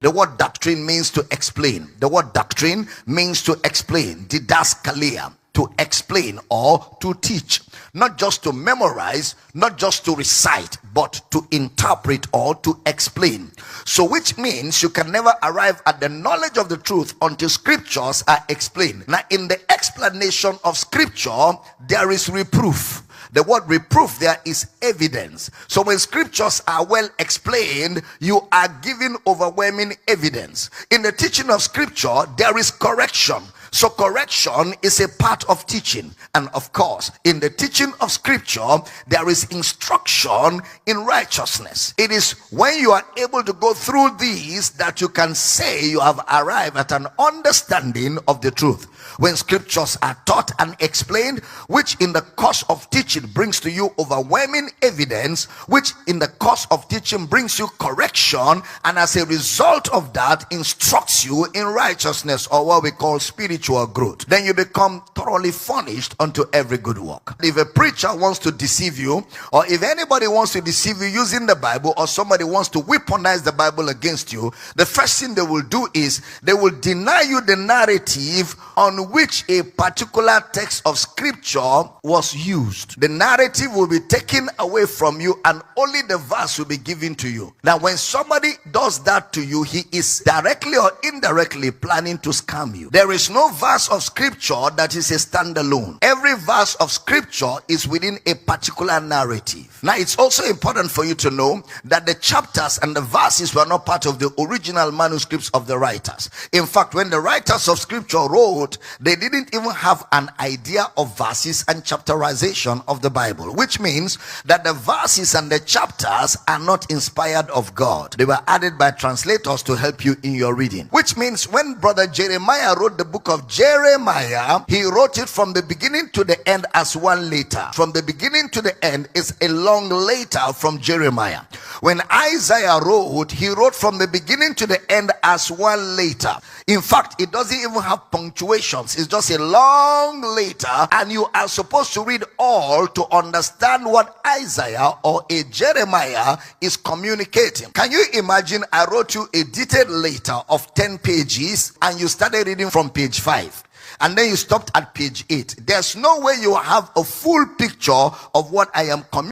The word doctrine means to explain. The word doctrine means to explain. Didaskalia, to explain or to teach. Not just to memorize, not just to recite, but to interpret or to explain. So which means you can never arrive at the knowledge of the truth until scriptures are explained. Now in the explanation of scripture, there is reproof. The word reproof there is evidence. So when scriptures are well explained, you are given overwhelming evidence. In the teaching of scripture, there is correction. So correction is a part of teaching. And of course, in the teaching of scripture, there is instruction in righteousness. It is when you are able to go through these that you can say you have arrived at an understanding of the truth. When scriptures are taught and explained, which in the course of teaching brings to you overwhelming evidence, which in the course of teaching brings you correction, and as a result of that instructs you in righteousness, or what we call spiritual growth, then you become thoroughly furnished unto every good work. If a preacher wants to deceive you, or if anybody wants to deceive you using the Bible, or somebody wants to weaponize the Bible against you, the first thing they will do is they will deny you the narrative on which a particular text of scripture was used. The narrative will be taken away from you and only the verse will be given to you. Now when somebody does that to you, he is directly or indirectly planning to scam you. There is no verse of scripture that is a standalone. Every verse of scripture is within a particular narrative. Now it's also important for you to know that the chapters and the verses were not part of the original manuscripts of the writers. In fact, when the writers of scripture wrote, they didn't even have an idea of verses and chapterization of the Bible, which means that the verses and the chapters are not inspired of God. They were added by translators to help you in your reading, which means when brother Jeremiah wrote the book of Jeremiah, he wrote it from the beginning to the end as one letter. From the beginning to the end is a long letter from Jeremiah. When Isaiah wrote, he wrote from the beginning to the end as one letter. In fact, it doesn't even have punctuations. It's just a long letter, and you are supposed to read all to understand what Isaiah or a Jeremiah is communicating. Can you imagine I wrote you a detailed letter of 10 pages and you started reading from page 5 and then you stopped at page 8? There's no way you have a full picture of what I am communicating.